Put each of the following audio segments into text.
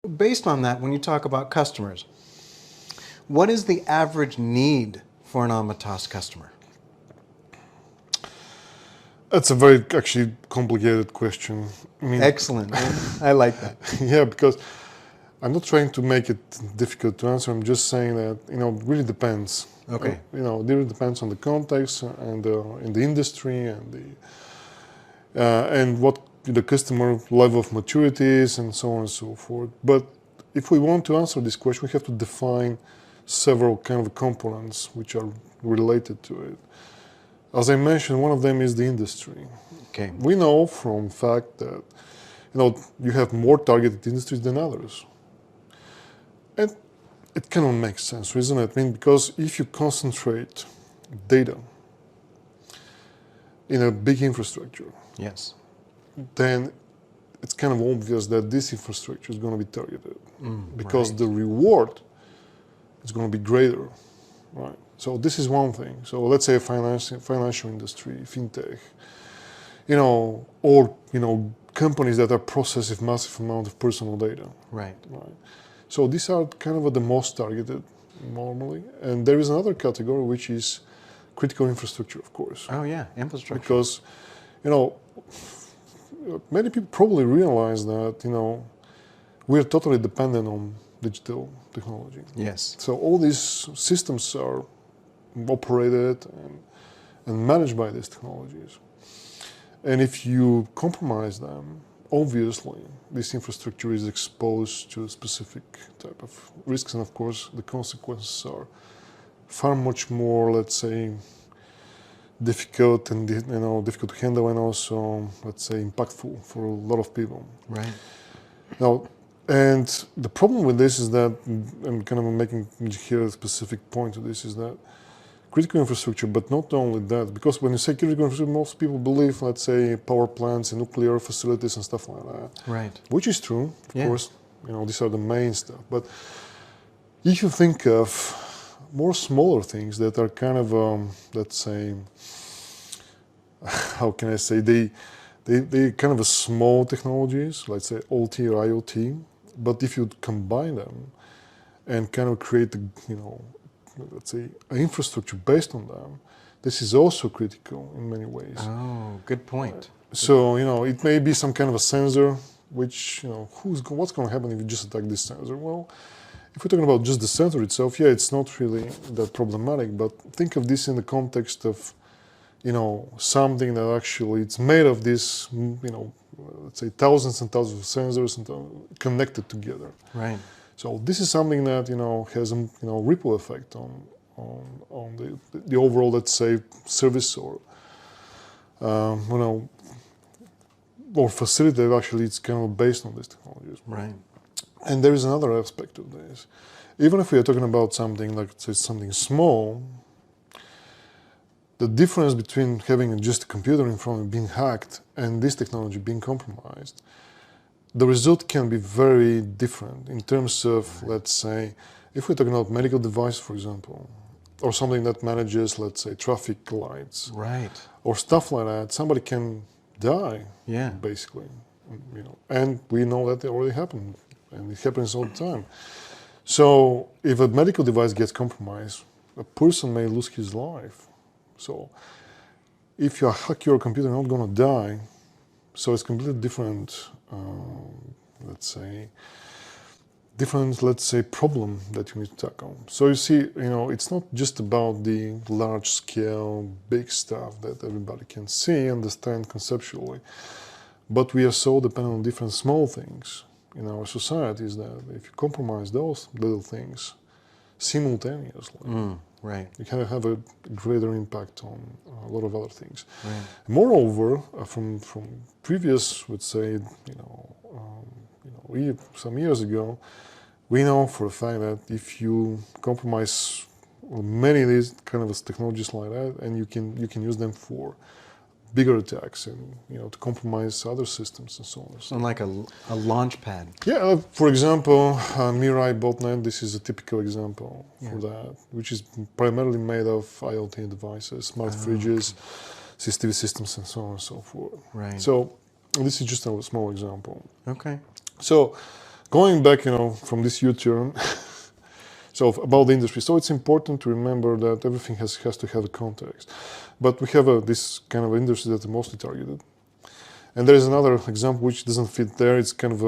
Based on that, when you talk about customers, what is the average need for an Amatas customer? That's a very actually complicated question. I mean, Excellent. I like that. yeah, because I'm not trying to make it difficult to answer. I'm just saying that it really depends. Okay. It really depends on the context and in the industry and what the customer level of maturity is and so on and so forth. But if we want to answer this question, we have to define several kind of components which are related to it. As I mentioned, one of them is the industry. Okay. We know from fact that you have more targeted industries than others. And it kind of makes sense, isn't it? I mean, because if you concentrate data in a big infrastructure, Yes. then it's kind of obvious that this infrastructure is going to be targeted because right. the reward is going to be greater, right? So this is one thing. So let's say financial industry, fintech, or companies that are processing massive amount of personal data. Right. So these are kind of the most targeted normally. And there is another category which is critical infrastructure, of course. Oh yeah, infrastructure. Because, many people probably realize that, we're totally dependent on digital technology. Yes. So all these systems are operated and managed by these technologies. And if you compromise them, obviously this infrastructure is exposed to a specific type of risks, and of course the consequences are far much more, let's say, difficult and difficult to handle, and also, let's say, impactful for a lot of people. Right. Now, and the problem with this is that, I'm kind of making here a specific point to this, is that critical infrastructure, but not only that, because when you say critical infrastructure, most people believe, let's say, power plants and nuclear facilities and stuff like that. Right. Which is true, of course. These are the main stuff. But if you think of more smaller things that are kind of, let's say, how can I say, they kind of small technologies, let's say OT or IoT, but if you combine them and kind of create, let's say, an infrastructure based on them, this is also critical in many ways. Oh, good point. So, it may be some kind of a sensor, which, what's going to happen if you just attack this sensor? Well, if we're talking about just the sensor itself, yeah, it's not really that problematic, but think of this in the context of, something that actually it's made of this, let's say thousands and thousands of sensors and connected together. Right. So this is something that has a ripple effect on the overall, let's say, service or or facility that actually it's kind of based on these technologies. Right. And there is another aspect of this. Even if we are talking about something like, say, something small, the difference between having just a computer in front of being hacked and this technology being compromised, the result can be very different in terms of, let's say, if we're talking about medical device, for example, or something that manages, let's say, traffic lights, Right. or stuff like that, somebody can die, basically, and we know that it already happened, and it happens all the time. So if a medical device gets compromised, a person may lose his life. So if you hack your computer, you're not going to die. So it's completely different, let's say, problem that you need to tackle. So you see, it's not just about the large scale, big stuff that everybody can see, understand conceptually, but we are so dependent on different small things in our societies that if you compromise those little things simultaneously, right. you can have a greater impact on a lot of other things. Right. Moreover, from previous, let's say, some years ago, we know for a fact that if you compromise many of these kind of technologies like that, and you can use them for bigger attacks and to compromise other systems and so on. So like a launch pad. Yeah, for example, Mirai botnet. This is a typical example for that, which is primarily made of IoT devices, smart fridges, CCTV systems, and so on and so forth. Right. So this is just a small example. Okay. So Going back, from this U-turn, so about the industry. So it's important to remember that everything has to have a context. But we have this kind of industry that is mostly targeted. And there is another example which doesn't fit there. It's kind of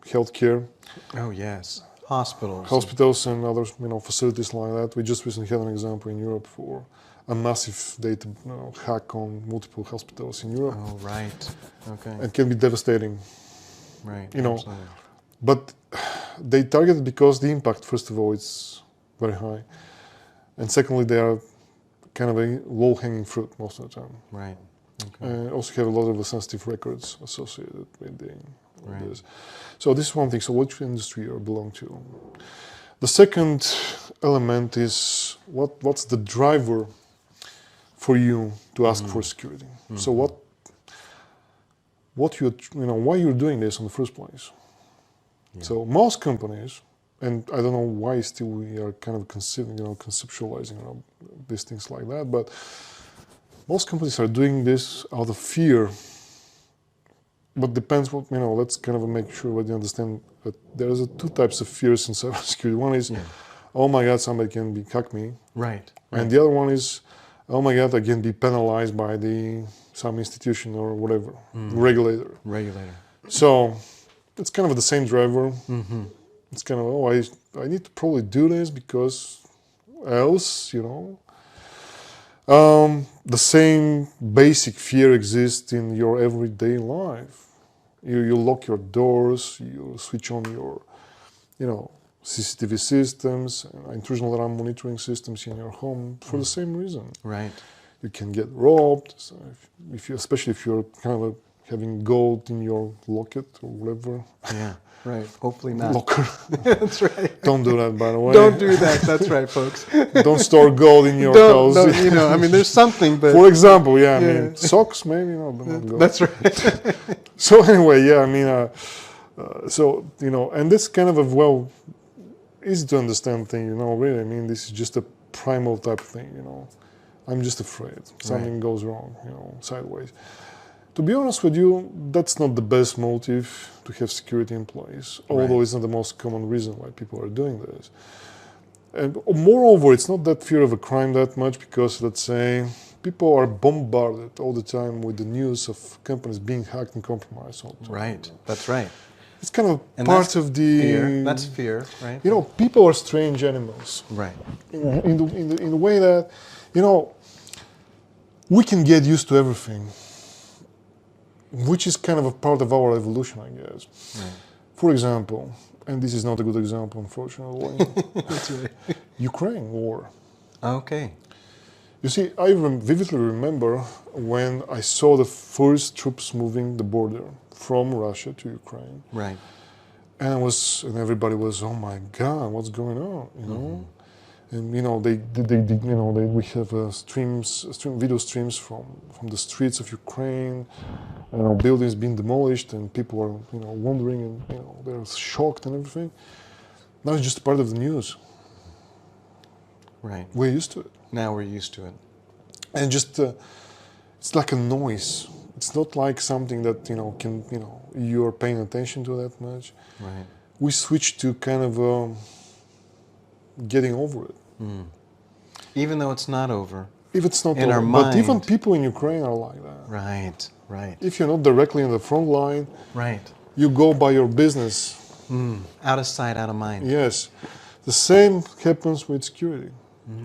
healthcare. Oh, yes. Hospitals. Hospitals and other facilities like that. We just recently had an example in Europe for a massive data hack on multiple hospitals in Europe. Oh, right. Okay. It can be devastating. Right. Absolutely. But they target it because the impact, first of all, is very high. And secondly, they are kind of a low-hanging fruit most of the time. Right. Okay. Also have a lot of the sensitive records associated with this. So this is one thing. So which industry you belong to? The second element is what's the driver for you to ask for security? Mm-hmm. So why you're doing this in the first place? Yeah. So most companies, and I don't know why still we are kind of conceptualizing these things like that, but most companies are doing this out of fear. But depends what, let's kind of make sure that you understand that there's two types of fears in cybersecurity. One is, oh my God, somebody can hack me. Right. And the other one is, oh my God, I can be penalized by some institution or whatever, regulator. So it's kind of the same driver. Mm-hmm. It's kind of, I need to probably do this because else, the same basic fear exists in your everyday life. You lock your doors, you switch on your, CCTV systems, intrusion alarm monitoring systems in your home for the same reason. Right. You can get robbed, so especially if you're kind of having gold in your locket or whatever. Yeah, right. Hopefully not. Locker. That's right. Don't do that, by the way. Don't do that. That's right, folks. Don't store gold in your house. There's something, but... For example, I mean, socks, maybe, but not gold. That's right. So anyway, and this kind of easy to understand thing, really. I mean, this is just a primal type of thing, I'm just afraid something goes wrong, sideways. To be honest with you, that's not the best motive to have security in place, although it's not the most common reason why people are doing this. And moreover, it's not that fear of a crime that much because, let's say, people are bombarded all the time with the news of companies being hacked and compromised all the time. Right, that's right. It's kind of part of the fear. That's fear, right? People are strange animals. Right. In the way that, we can get used to everything, which is kind of a part of our evolution, I guess. Right. For example, and this is not a good example, unfortunately. That's right. Ukraine war. Okay. You see, I vividly remember when I saw the first troops moving the border from Russia to Ukraine. Right. And everybody was, oh my God, what's going on? And we have video streams from the streets of Ukraine, buildings being demolished, and people are wondering, and they're shocked and everything. Now it's just part of the news. Right. We're used to it. Now we're used to it. And just it's like a noise. It's not like something that you're paying attention to that much. Right. We switch to kind of getting over it. Even though it's not over. If it's not in over. Our mind. But even people in Ukraine are like that. Right, right. If you're not directly in the front line, right, you go by your business. Out of sight, out of mind. Yes. The same happens with security.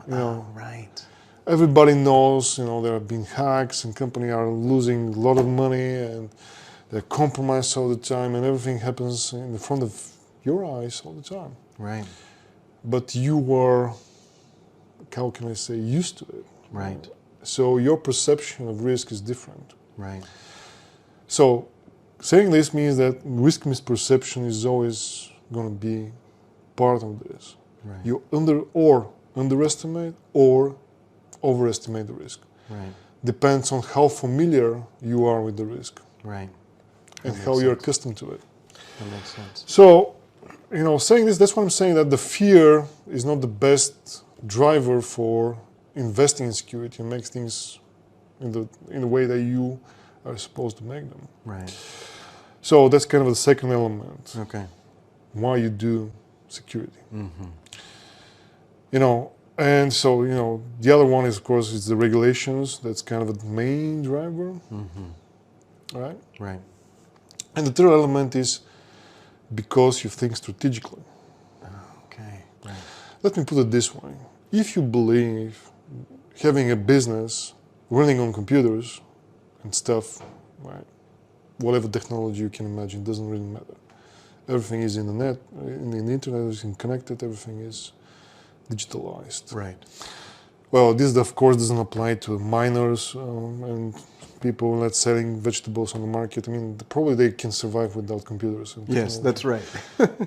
Right. Everybody knows, there have been hacks and companies are losing a lot of money and they're compromised all the time and everything happens in front of your eyes all the time. Right. But you are, how can I say, used to it. Right. So your perception of risk is different. Right. So saying this means that risk misperception is always going to be part of this. Right. You underestimate or overestimate the risk. Right. Depends on how familiar you are with the risk. Right. And how you're accustomed to it. That makes sense. So, saying this, that's what I'm saying, that the fear is not the best driver for investing in security and makes things in the way that you are supposed to make them. Right. So that's kind of the second element. Okay. why you do security. You know, and so, you know, the other one is, of course, is the regulations. That's kind of the main driver, right? Right. And the third element is because you think strategically. Okay. Right. Let me put it this way. If you believe having a business running on computers and stuff, right, whatever technology you can imagine, doesn't really matter. Everything is in the net, in the internet, everything connected, everything is digitalized. Right. Well, this of course doesn't apply to miners and people that's selling vegetables on the market. I mean, probably they can survive without computers. And Yes, that's right.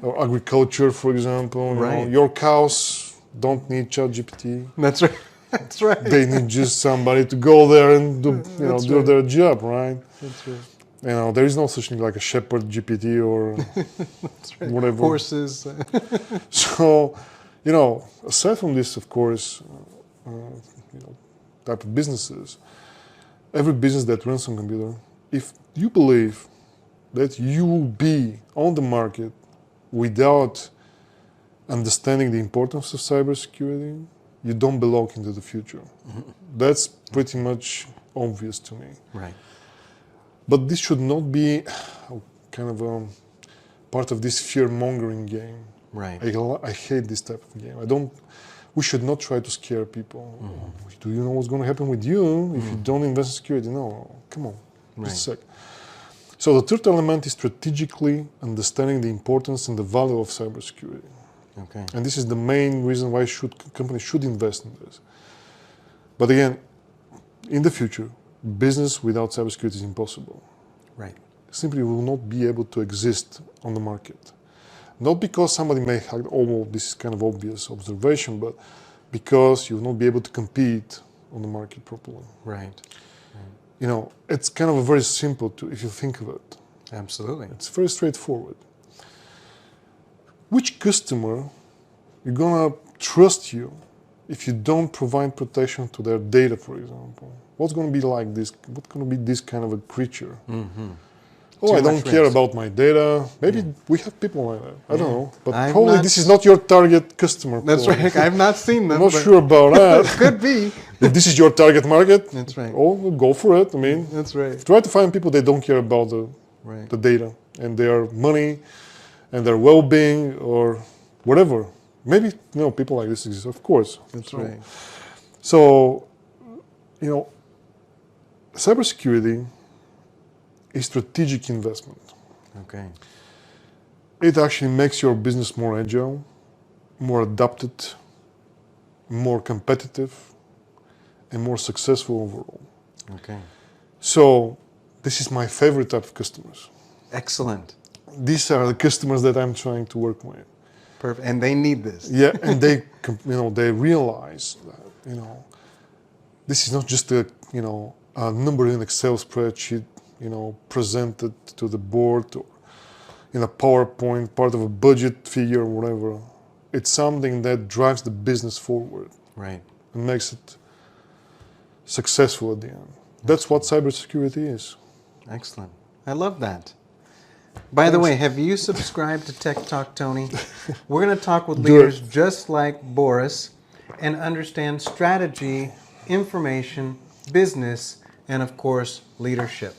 or agriculture, for example. You know, Right. your cows don't need ChatGPT. That's right. That's right. They need just somebody to go there and do, That's do right. their job, right? That's right. You know, there is no such thing like a shepherd GPT or That's right. whatever. Horses. So, you know, aside from this, of course, you know, type of businesses, every business that runs on computer, if you believe that you will be on the market without understanding the importance of cybersecurity, you don't belong into the future. That's pretty much obvious to me. Right. But this should not be kind of part of this fear-mongering game. Right. I hate this type of game. We should not try to scare people. Do you know what's going to happen with you if you don't invest in security? No, come on, just a sec. So the third element is strategically understanding the importance and the value of cybersecurity. Okay. And this is the main reason why companies should invest in this. But again, in the future, business without cybersecurity is impossible. Right. Simply will not be able to exist on the market. Not because somebody may have, oh, well, this is kind of obvious observation, but because you will not be able to compete on the market properly. Right. You know, it's kind of a very simple if you think of it. Absolutely. It's very straightforward. Which customer you're gonna trust you if you don't provide protection to their data, for example? What's gonna be like this? What's gonna be this kind of a creature? Oh, I don't care about my data. Maybe we have people like that. I don't know. But probably this is not your target customer. That's right. I've not seen them. I'm not sure about that. Could be. If this is your target market, That's right. oh, go for it. I mean, That's right. try to find people that don't care about the data and their money and their well-being or whatever. Maybe, you know, people like this exist, of course. That's right. So, you know, cybersecurity is strategic investment. Okay. It actually makes your business more agile, more adapted, more competitive, and more successful overall. Okay. So this is my favorite type of customers. Excellent. These are the customers that I'm trying to work with. Perfect. And they need this. Yeah, and they, you know, they realize that, you know, this is not just a, you know, a number in Excel spreadsheet, you know, presented to the board or in a PowerPoint, part of a budget figure or whatever. It's something that drives the business forward. Right. And makes it successful at the end. That's what cybersecurity is. Excellent. I love that. By the way, have you subscribed to Tech Talk, Tony? We're going to talk with leaders just like Boris and understand strategy, information, business, and of course, leadership.